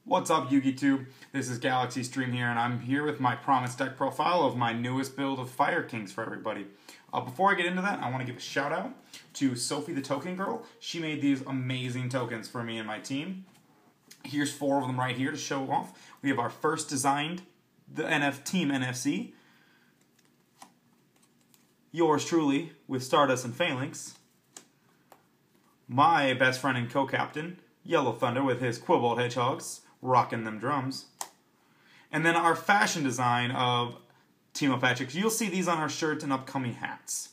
What's up, YugiTube? This is Galaxy Stream here, and I'm here with my promised deck profile of my newest build of Fire Kings for everybody. Before I get into that, I want to give a shout out to Sophie the Token Girl. She made these amazing tokens for me and my team. Here's 4 of them right here to show off. We have our first designed, the Team NFC. Yours truly, with Stardust and Phalanx. My best friend and co-captain, Yellow Thunder, with his Quillbolt Hedgehogs, rocking them drums. And then our fashion design of Team of Patrick. You'll see these on our shirts and upcoming hats.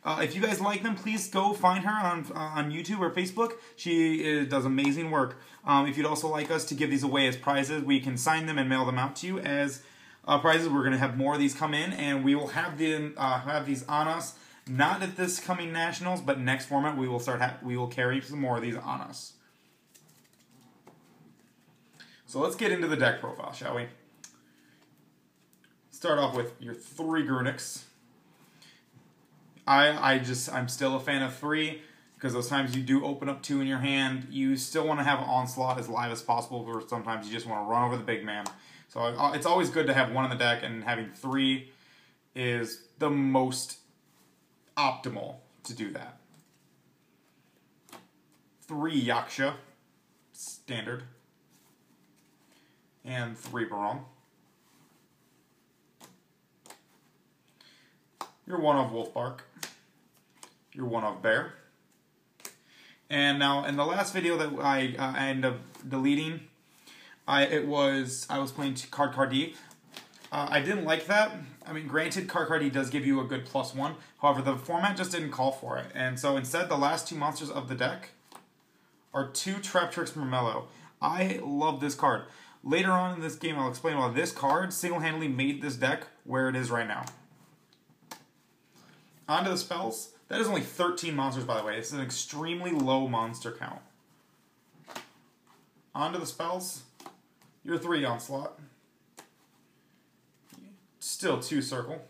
If you guys like them, please go find her on YouTube or Facebook. She does amazing work. If you'd also like us to give these away as prizes, we can sign them and mail them out to you as prizes. We're going to have more of these come in, and we will have these on us. Not at this coming Nationals, but next format we will carry some more of these on us. So let's get into the deck profile, shall we? Start off with your 3 Grunics. I'm still a fan of 3 because those times you do open up 2 in your hand, you still want to have Onslaught as live as possible, or sometimes you just want to run over the big man. So it's always good to have 1 in the deck, and having 3 is the most optimal to do that. 3 Yaksha, standard, and 3 Barong. You're 1 of Wolfbark. You're 1 of Bear. And now, in the last video that I ended up deleting, I was playing Card D. I didn't like that. I mean, granted, Card D does give you a good +1. However, the format just didn't call for it. And so instead, the last 2 monsters of the deck are 2 Traptrix Mermello. I love this card. Later on in this game, I'll explain why this card single-handedly made this deck where it is right now. On to the spells. That is only 13 monsters, by the way. This is an extremely low monster count. On to the spells. Your 3 Onslaught. Still 2 Circle.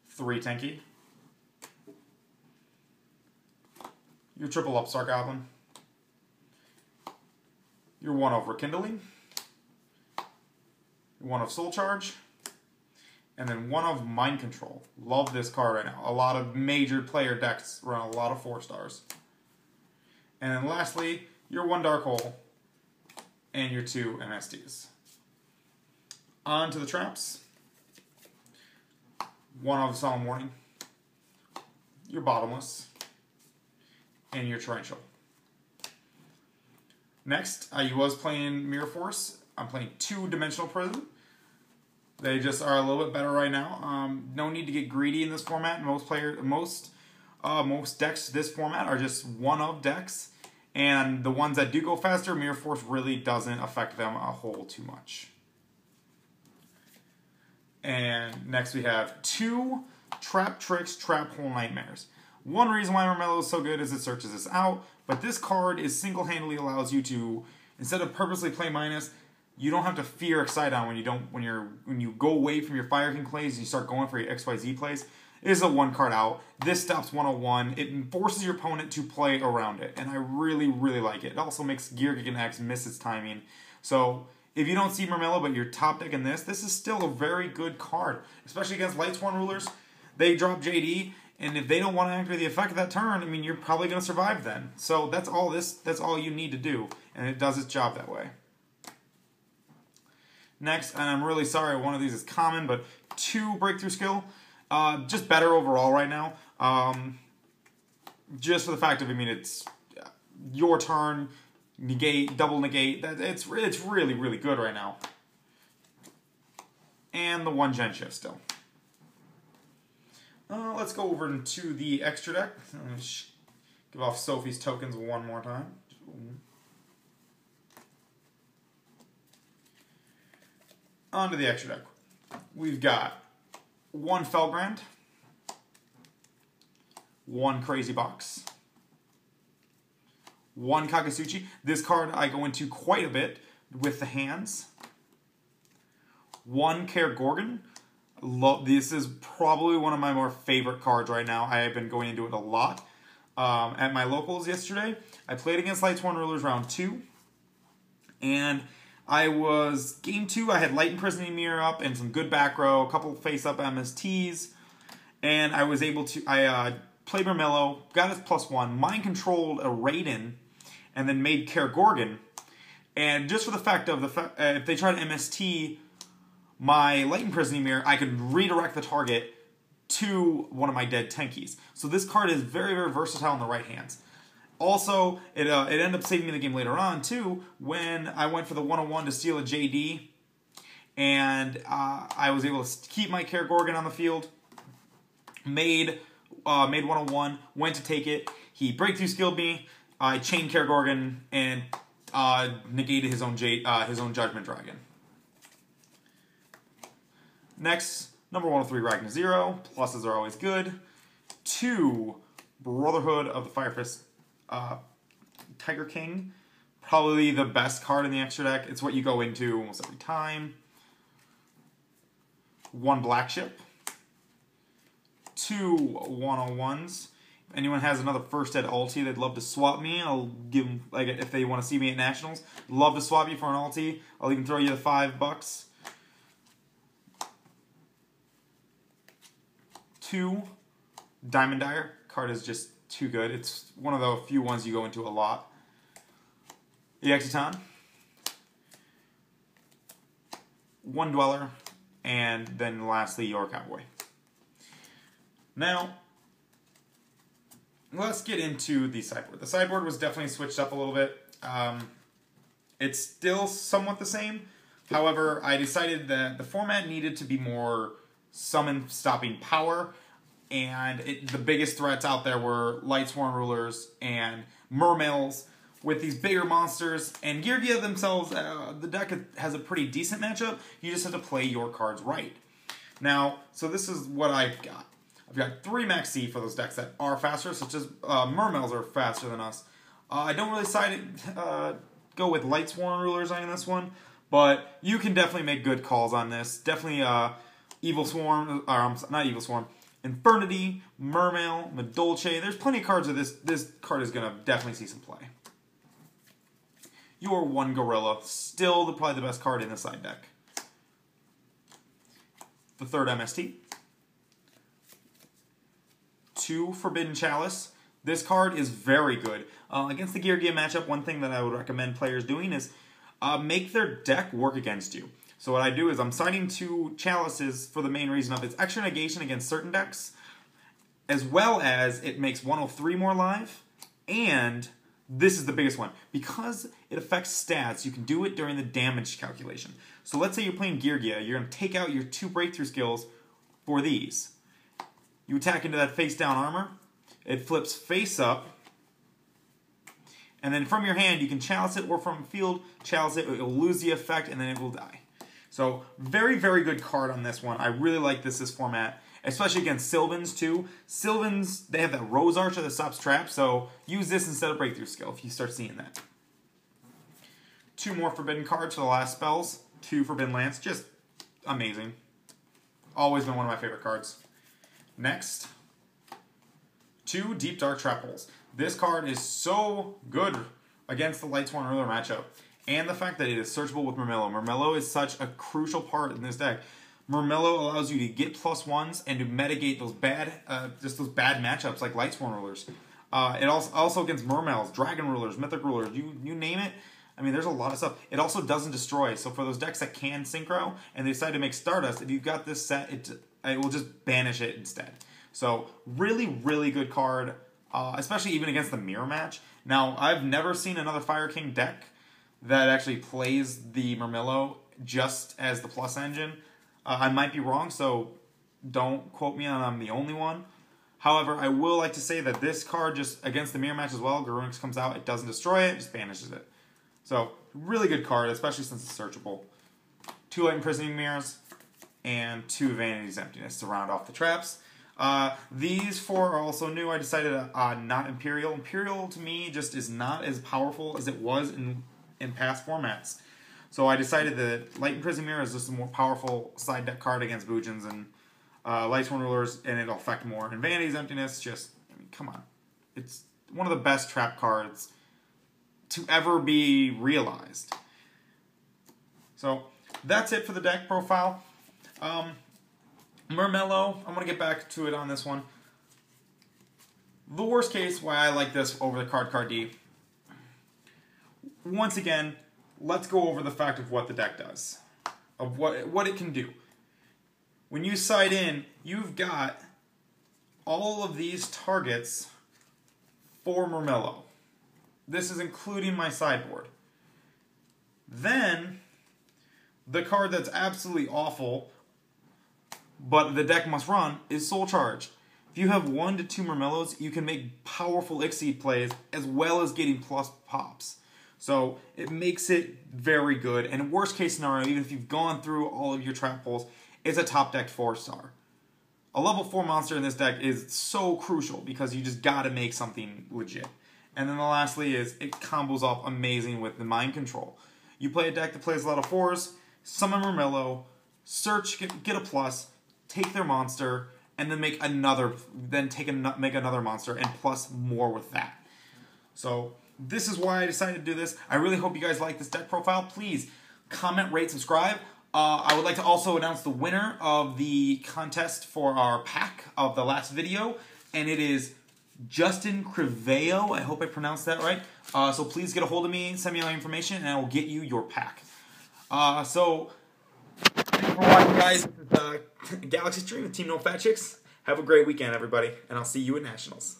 3 Tenki. Your triple Upstart Goblin. Your 1 of Rekindling. Your 1 of Soul Charge. And then 1 of Mind Control. Love this card right now. A lot of major player decks run a lot of 4 stars. And then lastly, your 1 Dark Hole and your 2 MSDs. On to the traps. 1 of Solemn Warning. Your Bottomless. And your Torrential. Next, I was playing Mirror Force. I'm playing 2-Dimensional Prison. They just are a little bit better right now. No need to get greedy in this format. Most decks this format are just 1-of decks, and the ones that do go faster, Mirror Force really doesn't affect them a whole too much. And next we have 2 Traptrix Trap Hole Nightmares. One reason why Mermello is so good is it searches this out, but this card is single-handedly allows you to, instead of purposely play minus, you don't have to fear Exciton when you go away from your Fire King plays and you start going for your XYZ plays. It is a 1 card out. This stops 101. It forces your opponent to play around it, and I really, really like it. It also makes Geargigan X miss its timing. So if you don't see Mermello, but you're top decking this is still a very good card, especially against Lightsworn Rulers. They drop JD, and if they don't want to activate the effect of that turn, I mean, you're probably going to survive then. So that's all you need to do, and it does its job that way. Next, and I'm really sorry, one of these is common, but 2 Breakthrough Skill. Just better overall right now. Just for the fact of, I mean, it's your turn, negate, double negate. It's really, really good right now. And the 1 Gen Shift still. Let's go over into the extra deck. Give off Sophie's tokens one more time. On to the extra deck. We've got 1 Felgrand, 1 Crazy Box, 1 Kakasuchi. This card I go into quite a bit with the hands. 1 Kergorgon. This is probably one of my more favorite cards right now. I have been going into it a lot. At my locals yesterday, I played against Lightsworn Rulers round 2. And I was, game 2, I had Light Imprisoning Mirror up and some good back row, a couple face-up MSTs, and I was able to, I played Mermello, got his +1, mind-controlled a Raiden, and then made Kergorgan. And just for the fact of, if they try to MST my Light Imprisoning Mirror, I could redirect the target to one of my dead Tenkies. So this card is very, very versatile in the right hands. Also, it ended up saving me the game later on, too, when I went for the 101 to steal a JD, and I was able to keep my Kergorgan on the field, made 101, went to take it, he breakthrough skilled me, I chained Kergorgan, and negated his own Judgment Dragon. Next, number 103, Ragnar Zero. Pluses are always good. 2, Brotherhood of the Fire Fist Tiger King. Probably the best card in the extra deck. It's what you go into almost every time. 1, Black Ship. 2, 101s. If anyone has another first ed ulti they'd love to swap me, I'll give them, like, if they want to see me at Nationals, love to swap you for an ulti. I'll even throw you the $5. 2, Diamond Dyer. Card is just too good. It's one of the few ones you go into a lot. Exiton. 1 Dweller. And then lastly, your Cowboy. Now, let's get into the sideboard. The sideboard was definitely switched up a little bit. It's still somewhat the same. However, I decided that the format needed to be more summon stopping power, and the biggest threats out there were Lightsworn Rulers and Mermails with these bigger monsters, and Geargia themselves, the deck has a pretty decent matchup. You just have to play your cards right. Now, so this is what I've got. I've got 3 Max C for those decks that are faster, such as Mermails are faster than us. I don't really go with Lightsworn Rulers on this one, but you can definitely make good calls on this. Definitely Evil Swarm, or not Evil Swarm, Infernity, Mermail, Madolche. There's plenty of cards of this. This card is going to definitely see some play. Your 1 Gorilla, still probably the best card in the side deck. The 3rd MST. 2 Forbidden Chalice. This card is very good. Against the Geargia matchup, one thing that I would recommend players doing is make their deck work against you. So what I do is I'm signing 2 Chalices for the main reason of its extra negation against certain decks, as well as it makes 103 more live, and this is the biggest one. Because it affects stats, you can do it during the damage calculation. So let's say you're playing Geargia, you're going to take out your 2 breakthrough skills for these. You attack into that face-down armor, it flips face-up, and then from your hand you can Chalice it, or from field, Chalice it, it'll lose the effect, and then it will die. So, very, very good card on this one. I really like this format, especially against Sylvans, too. Sylvans, they have that Rose Archer that stops traps, so use this instead of Breakthrough Skill if you start seeing that. 2 more Forbidden cards for the last spells. 2 Forbidden Lance, just amazing. Always been one of my favorite cards. Next, 2 Deep Dark Trap Holes. This card is so good against the Lightsworn Ruler matchup. And the fact that it is searchable with Mermello. Mermello is such a crucial part in this deck. Mermello allows you to get +1s and to mitigate those bad, those bad matchups like Lightsworn Rulers. It also against Mermails, Dragon Rulers, Mythic Rulers, you name it. I mean, there's a lot of stuff. It also doesn't destroy. So for those decks that can Synchro and they decide to make Stardust, if you've got this set, it will just banish it instead. So really, really good card, especially even against the Mirror match. Now, I've never seen another Fire King deck that actually plays the Mermello just as the plus engine. I might be wrong, so don't quote me on I'm the only one. However, I will like to say that this card, just against the Mirror match as well, Garunix comes out, it doesn't destroy it, it just banishes it. So, really good card, especially since it's searchable. 2 Light Imprisoning Mirrors, and 2 Vanity's Emptiness to round off the traps. These 4 are also new. I decided not Imperial. Imperial, to me, just is not as powerful as it was in past formats. So I decided that Light Imprisoning Mirror is just a more powerful side deck card against Boojins and Lightsworn Rulers, and it'll affect more. And Vanity's Emptiness, just, I mean, come on. It's one of the best trap cards to ever be realized. So that's it for the deck profile. Mermello, I'm going to get back to it on this one. The worst case why I like this over the card D. Once again, let's go over the fact of what the deck does. Of what it can do. When you side in, you've got all of these targets for Mermello. This is including my sideboard. Then, the card that's absolutely awful, but the deck must run, is Soul Charge. If you have 1 to 2 Mermellos, you can make powerful Exceed plays as well as getting plus pops. So it makes it very good. And worst case scenario, even if you've gone through all of your trap pulls, it's a top deck 4-star. A level 4 monster in this deck is so crucial because you just gotta make something legit. And then lastly is it combos off amazing with the Mind Control. You play a deck that plays a lot of 4s, summon Mermello, search, get a plus, take their monster, and then make another monster and plus more with that. So this is why I decided to do this. I really hope you guys like this deck profile. Please comment, rate, subscribe. I would like to also announce the winner of the contest for our pack of the last video, and it is Justin Criveo. I hope I pronounced that right. So please get a hold of me, send me all your information, and I will get you your pack. So thanks for watching, guys. This is Galaxy Stream with Team No Fat Chicks. Have a great weekend, everybody, and I'll see you at Nationals.